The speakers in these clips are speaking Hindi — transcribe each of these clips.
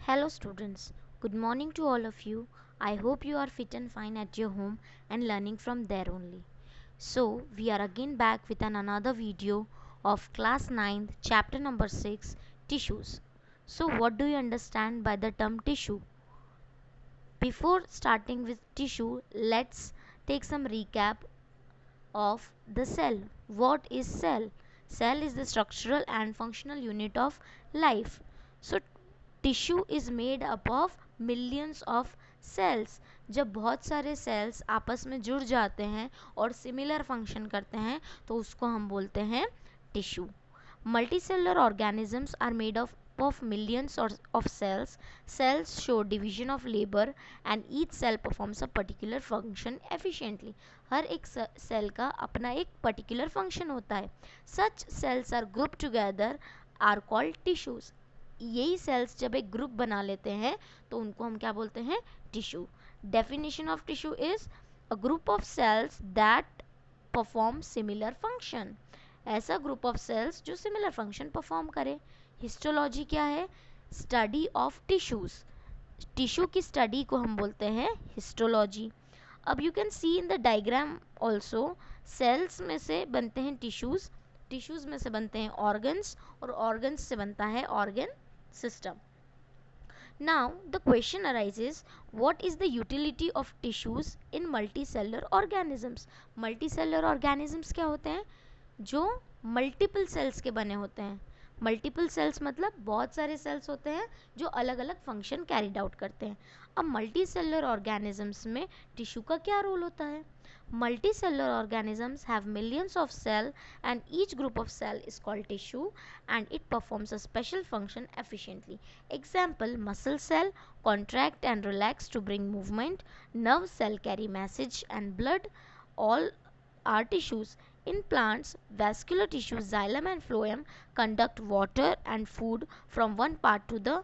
Hello, students. Good morning to all of you. I hope you are fit and fine at your home and learning from there only. So, we are again back with another video of class 9th, chapter number 6, tissues. So, what do you understand by the term tissue? Before starting with tissue, let's take some recap of the cell. What is cell? Cell is the structural and functional unit of life. So tissue is made up of millions of cells. जब बहुत सारे सेल्स आपस में जुड़ जाते हैं और सिमिलर फंक्शन करते हैं तो उसको हम बोलते हैं tissue. Multicellular organisms are made of millions of cells. Cells show division of labor and each cell performs a particular function efficiently. हर एक सेल का अपना एक पर्टिकुलर फंक्शन होता है. Such cells are grouped together are called tissues. यही सेल्स जब एक ग्रुप बना लेते हैं तो उनको हम क्या बोलते हैं? Tissue. Definition of tissue is a group of cells that perform similar function. ऐसा ग्रुप ऑफ सेल्स जो सिमिलर फंक्शन परफॉर्म करे. हिस्टोलॉजी क्या है? Study of tissues. टिश्यू की स्टडी को हम बोलते हैं हिस्टोलॉजी. अब you can see in the diagram also, cells में से बनते हैं टिश्यूज, टिश्यूज में से बनते हैं ऑर्गन्स और ऑर्गन्स से बनता है organ system. Now the question arises, what is the utility of tissues in multicellular organisms? Multicellular organisms क्या होते हैं? जो मल्टीपल सेल्स के बने होते हैं. मल्टीपल सेल्स मतलब बहुत सारे सेल्स होते हैं जो अलग अलग फंक्शन कैरिड आउट करते हैं. अब मल्टी सेलुलर ऑर्गेनिजम्स में टिश्यू का क्या रोल होता है? Multicellular organisms have millions of cells and each group of cell is called tissue and it performs a special function efficiently. Example, muscle cell contract and relax to bring movement, nerve cell carry message and blood, all are tissues. In plants, vascular tissue, xylem and phloem conduct water and food from one part to the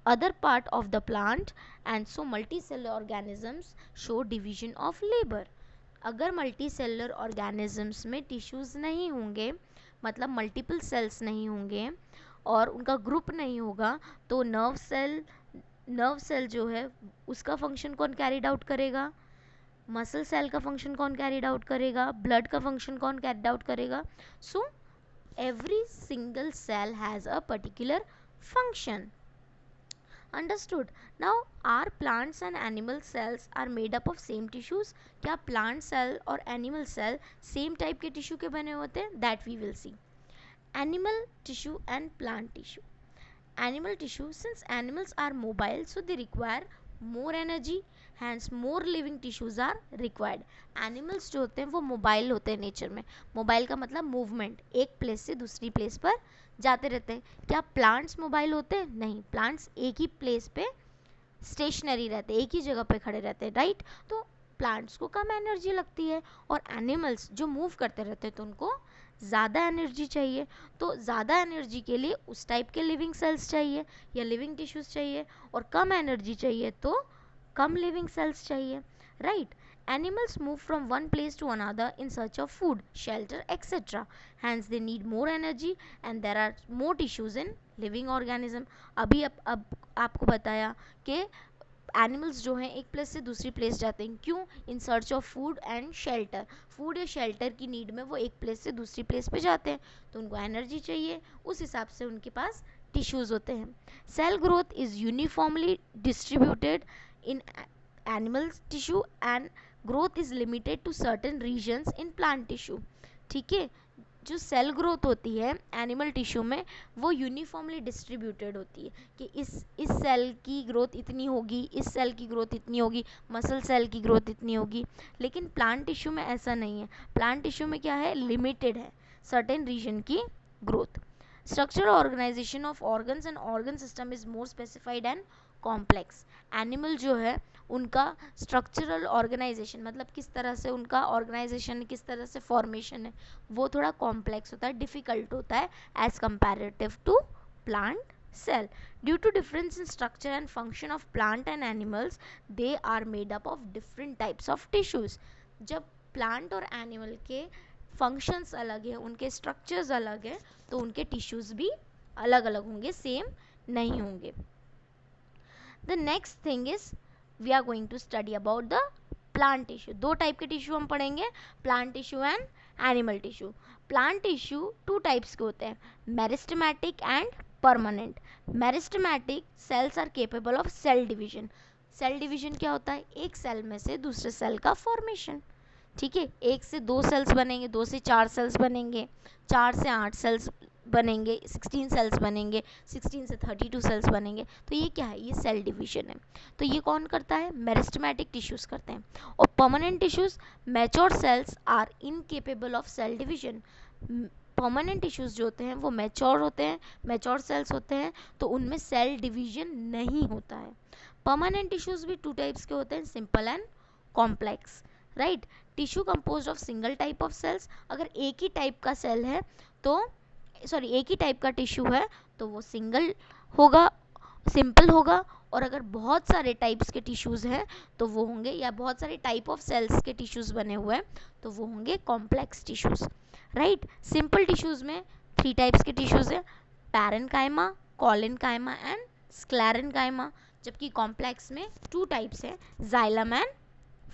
other part of the plant, and so multicellular organisms show division of labor. अगर मल्टी सेलुलर ऑर्गेनिजम्स में टिश्यूज़ नहीं होंगे, मतलब मल्टीपल सेल्स नहीं होंगे और उनका ग्रुप नहीं होगा, तो नर्व सेल जो है उसका फंक्शन कौन कैरिड आउट करेगा? मसल सेल का फंक्शन कौन कैरिड आउट करेगा? ब्लड का फंक्शन कौन कैरिड आउट करेगा? So every single cell has a particular function. Understood. Now, are plants and animal cells are made up of same tissues? क्या plant cell और animal cell same type के tissue के बने होते हैं? That we will see. Animal tissue and plant tissue. Animal tissue, since animals are mobile, so they require more energy, hence more living tissues are required. Animals जो होते हैं वो मोबाइल होते हैं नेचर में. मोबाइल का मतलब मूवमेंट, एक प्लेस से दूसरी प्लेस पर जाते रहते हैं. क्या प्लांट्स मोबाइल होते हैं? नहीं, प्लांट्स एक ही प्लेस पे स्टेशनरी रहते हैं, एक ही जगह पे खड़े रहते हैं, राइट. तो प्लांट्स को कम एनर्जी लगती है और एनिमल्स जो मूव करते रहते हैं तो उनको ज़्यादा एनर्जी चाहिए. तो ज़्यादा एनर्जी के लिए उस टाइप के लिविंग सेल्स चाहिए या लिविंग टिश्यूज़ चाहिए, और कम एनर्जी चाहिए तो कम लिविंग सेल्स चाहिए, right. Animals move from one place to another in search of food, shelter, etc. Hence, they need more energy and there are more tissues in living organism. अभी अब आपको बताया कि एनिमल्स जो हैं एक प्लेस से दूसरी प्लेस जाते हैं. क्यों? In search of food and shelter. Food या शेल्टर की नीड में वो एक प्लेस से दूसरी प्लेस पे जाते हैं, तो उनको एनर्जी चाहिए, उस हिसाब से उनके पास टिश्यूज़ होते हैं. Cell growth is uniformly distributed in animal tissue and growth is limited to certain regions in plant tissue. ठीक है. जो सेल ग्रोथ होती है एनिमल टिश्यू में वो यूनिफॉर्मली डिस्ट्रीब्यूटेड होती है कि इस सेल की ग्रोथ इतनी होगी, इस सेल की ग्रोथ इतनी होगी, मसल सेल की ग्रोथ इतनी होगी. लेकिन प्लांट टिश्यू में ऐसा नहीं है. प्लांट टिश्यू में क्या है? लिमिटेड है सर्टेन रीजन की ग्रोथ. Structural organisation of organs and organ system is more specified and complex. Animal जो है उनका स्ट्रक्चरल ऑर्गेनाइजेशन मतलब किस तरह से उनका ऑर्गेनाइजेशन, किस तरह से फॉर्मेशन है, वो थोड़ा कॉम्प्लेक्स होता है, डिफ़िकल्ट होता है as comparative to plant cell. Due to difference in structure and function of plant and animals, they are made up of different types of tissues. जब plant और animal के functions अलग हैं, उनके structures अलग हैं, तो उनके tissues भी अलग अलग होंगे, सेम नहीं होंगे. The next thing is we are going to study about the plant tissue. दो टाइप के टिश्यू हम पढ़ेंगे, plant tissue and animal tissue. Plant tissue two types के होते हैं, meristematic and permanent. Meristematic cells are capable of cell division. Cell division क्या होता है? एक सेल में से दूसरे सेल का फॉर्मेशन. ठीक है, एक से दो सेल्स बनेंगे, दो से चार सेल्स बनेंगे, चार से आठ सेल्स बनेंगे, 16 सेल्स बनेंगे, 16 से 32 सेल्स बनेंगे. तो ये क्या है? ये सेल डिवीजन है. तो ये कौन करता है? मेरिस्टेमेटिक टिश्यूज करते हैं. और permanent tissues, mature cells are incapable of cell division. Permanent tissues जो होते हैं वो मैच्योर होते हैं, मैच्योर सेल्स होते हैं, तो उनमें सेल डिवीजन नहीं होता है. परमानेंट टिश्यूज भी टू टाइप्स के होते हैं, simple and complex. Right, tissue composed of single type of cells. अगर एक ही टाइप का सेल है तो एक ही टाइप का टिश्यू है तो वो सिंगल होगा, सिंपल होगा. और अगर बहुत सारे टाइप्स के टिश्यूज हैं तो वो होंगे, या बहुत सारे टाइप ऑफ सेल्स के टिश्यूज बने हुए हैं तो वो होंगे complex tissues. Right, simple tissues में 3 टाइप्स के टिश्यूज हैं, पैरेन्काइमा, कोलेन्काइमा एंड स्क्लेरेन्काइमा. जबकि कॉम्प्लेक्स में 2 टाइप्स हैं, xylem and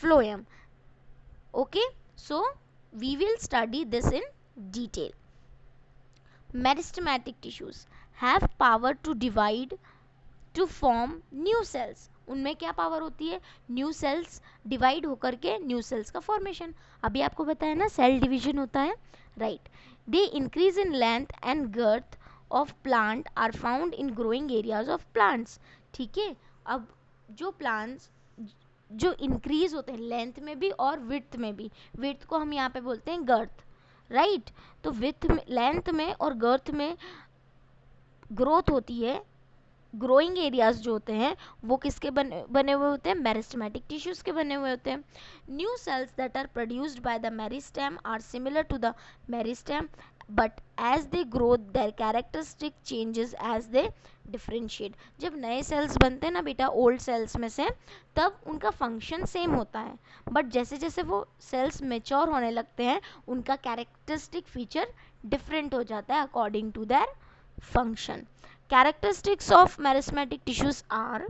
phloem. Okay, so we will study this in detail. Meristematic tissues have power to divide to form new cells. उनमें क्या पावर होती है? न्यू सेल्स डिवाइड होकर के न्यू सेल्स का फॉर्मेशन. अभी आपको बताया ना सेल डिवीजन होता है. Right, they increase in length and girth of plant are found in growing areas of plants. ठीक है, अब जो प्लांट्स जो इंक्रीज होते हैं लेंथ में भी और विड्थ में भी, विड्थ को हम यहाँ पे बोलते हैं गर्थ. राइट, तो विड्थ में, लेंथ में और गर्थ में ग्रोथ होती है. ग्रोइंग एरियाज जो होते हैं वो किसके बने हुए होते हैं? मेरिस्टेमेटिक टिश्यूज के बने हुए होते हैं. New cells that are produced by the meristem are similar to the meristem, but as they grow their characteristic changes as they differentiate. जब नए सेल्स बनते हैं ना बेटा ओल्ड सेल्स में से, तब उनका फंक्शन सेम होता है, बट जैसे जैसे वो सेल्स मेच्योर होने लगते हैं उनका कैरेक्टरिस्टिक फीचर डिफरेंट हो जाता है according to their function. Characteristics of meristematic tissues are: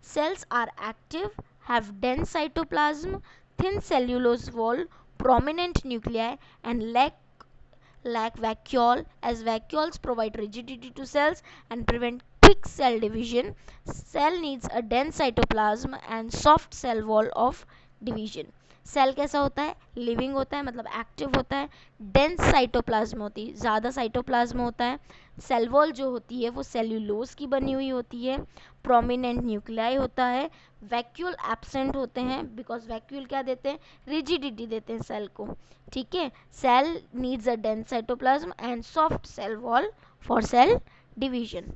cells are active, have dense cytoplasm, thin cellulose wall, prominent nuclei, and lack vacuole, as vacuoles provide rigidity to cells and prevent quick cell division. Cell needs a dense cytoplasm and soft cell wall of division. Cell कैसा होता है? लिविंग होता है, मतलब एक्टिव होता है. डेंस साइटोप्लाज्म होती है, ज़्यादा साइटोप्लाज्म होता है. सेल वॉल जो होती है वो सेल्यूलोज की बनी हुई होती है. प्रोमिनेंट न्यूक्लियाई होता है. वैक्यूल एब्सेंट होते हैं, बिकॉज वैक्यूल क्या देते हैं? रिजिडिटी देते हैं सेल को. ठीक है, cell needs a dense cytoplasm and soft cell wall for cell division.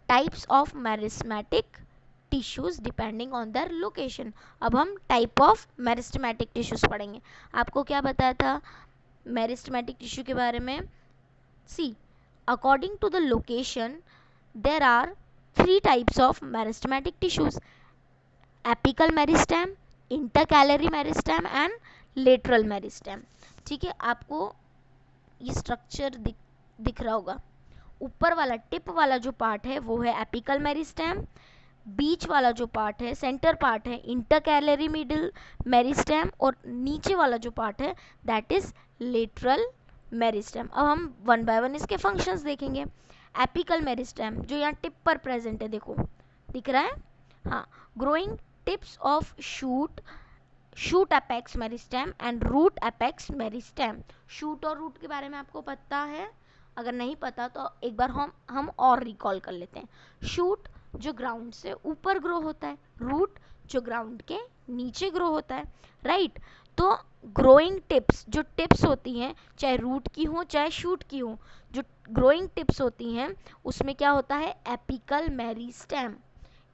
Types of meristematic tissues depending on their location. अब हम टाइप ऑफ मेरिस्टेमेटिक टिश्यूज पढ़ेंगे. आपको क्या बताया था मेरिस्टेमेटिक टिश्यू के बारे में? See, according to the location there are 3 types of meristematic tissues: apical meristem, intercalary meristem and lateral meristem. ठीक है, आपको ये स्ट्रक्चर दिख रहा होगा. ऊपर वाला टिप वाला जो पार्ट है वो है एपिकल मेरिस्टेम, बीच वाला जो पार्ट है, सेंटर पार्ट है, इंटरकैलरी मिडल मेरिस्टेम, और नीचे वाला जो पार्ट है दैट इज लेटरल मेरिस्टेम. अब हम वन बाय वन इसके फंक्शंस देखेंगे. एपिकल मेरिस्टेम जो यहाँ टिप पर प्रेजेंट है, देखो दिख रहा है. हाँ, growing tips of shoot apex meristem and root apex meristem. Shoot और रूट के बारे में आपको पता है? अगर नहीं पता तो एक बार हम और रिकॉल कर लेते हैं. शूट जो ग्राउंड से ऊपर ग्रो होता है, रूट जो ग्राउंड के नीचे ग्रो होता है. राइट, तो ग्रोइंग टिप्स जो टिप्स होती हैं, चाहे रूट की हो चाहे शूट की हो, जो ग्रोइंग टिप्स होती हैं उसमें क्या होता है? Apical meristem.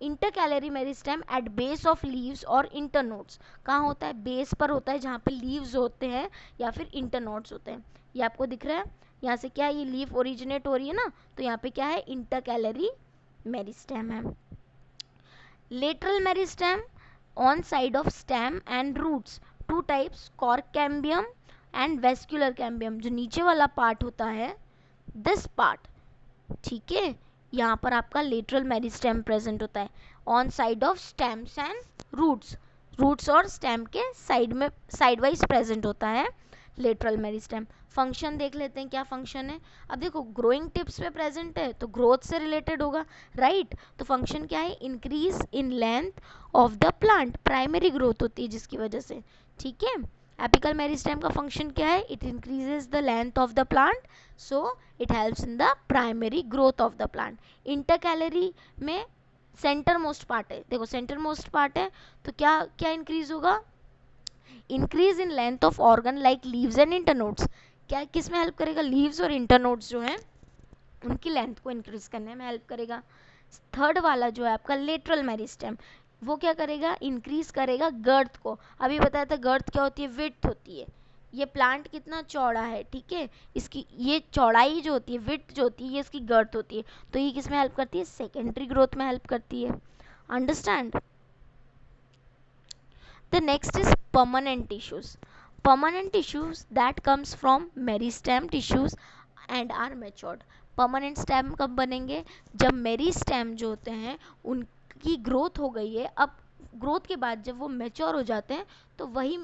Intercalary meristem at base of leaves और इंटरनोड्स. कहाँ होता है? बेस पर होता है, जहाँ पे लीव्स होते हैं या फिर इंटरनोड्स होते हैं. ये आपको दिख रहा है, यहाँ से क्या ये लीफ ओरिजिनेट हो रही है ना, तो यहाँ पे क्या है? इंटरकैलरी मेरिस्टेम है. Lateral meristem on side of stem and roots. 2 types, cork cambium and vascular cambium. जो नीचे वाला पार्ट होता है, दिस पार्ट, ठीक है, यहाँ पर आपका लेटरल मेरिस्टेम प्रेजेंट होता है on side of stems and roots. Roots और स्टेम के साइड में साइड वाइज प्रेजेंट होता है लेटरल मेरिस्टेम। फंक्शन देख लेते हैं क्या फंक्शन है। अब देखो ग्रोइंग टिप्स पे प्रेजेंट है तो ग्रोथ से रिलेटेड होगा, राइट। तो फंक्शन क्या है, increase in length of the plant, primary growth होती है जिसकी वजह से, ठीक है। एपिकल मेरिस्टेम का फंक्शन क्या है, it increases the length of the plant, so it helps in the primary growth of the plant. Intercalary में सेंटर मोस्ट पार्ट है, देखो सेंटर मोस्ट पार्ट है तो क्या क्या इंक्रीज होगा, increase in length of organ like leaves and internodes. क्या किस में हेल्प करेगा, लीव्स और इंटरनोड्स जो हैं उनकी लेंथ को इंक्रीज करने में हेल्प करेगा। थर्ड वाला जो है आपका लेटरल मेरिस्टेम, वो क्या करेगा, इंक्रीज करेगा गर्थ को। अभी बताया था गर्थ क्या होती है, विड्थ होती है। ये प्लांट कितना चौड़ा है, ठीक है, इसकी ये चौड़ाई जो होती है, विड्थ जो होती है, ये इसकी गर्थ होती है। तो ये किस में हेल्प करती है, सेकेंडरी ग्रोथ में हेल्प करती है। Understand. The next is permanent tissues. Permanent tissues that comes from meristem tissues and are matured. Permanent stem कब बनेंगे, जब मेरिस्टेम जो होते हैं उनकी ग्रोथ हो गई है। अब ग्रोथ के बाद जब वो मेच्योर हो जाते हैं तो वही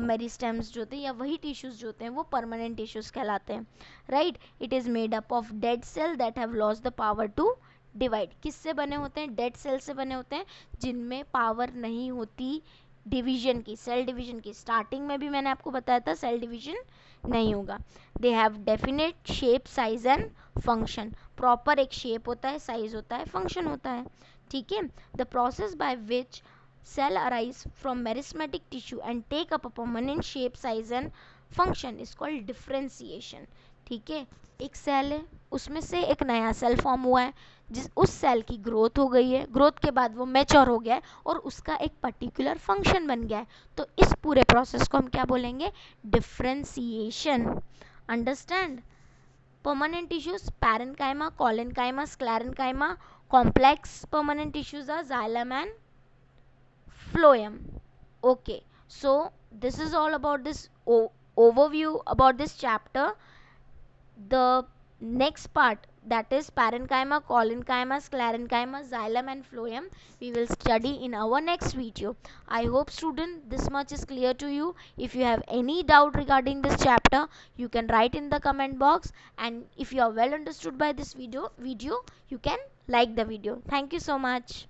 मेरिस्टेम्स जो होते हैं या वही टिश्यूज जो होते हैं वो परमानेंट टिश्यूज कहलाते हैं, right. It is made up of dead cell that have lost the power to divide. किससे बने होते हैं, डेड सेल से बने होते हैं जिनमें पावर नहीं होती डिवीजन की, सेल डिवीजन की। स्टार्टिंग में भी मैंने आपको बताया था सेल डिवीजन नहीं होगा। They have definite shape, size and function. Proper एक शेप होता है, साइज होता है, फंक्शन होता है, ठीक है। The process by which cell arise from meristematic tissue and take up a permanent shape, size and function is called differentiation, ठीक है। एक सेल है, उसमें से एक नया सेल फॉर्म हुआ है, जिस उस सेल की ग्रोथ हो गई है, ग्रोथ के बाद वो मैच्योर हो गया है और उसका एक पर्टिकुलर फंक्शन बन गया है। तो इस पूरे प्रोसेस को हम क्या बोलेंगे, differentiation. Understand. permanent tissues, parenchyma, collenchyma, sclerenchyma. Complex permanent tissues are xylem and phloem. Okay, so this is all about this overview about this chapter. The next part, that is parenchyma, collenchyma, sclerenchyma, xylem and phloem, we will study in our next video. I hope student this much is clear to you. If you have any doubt regarding this chapter, you can write in the comment box, and if you are well understood by this video you can like the video. Thank you so much.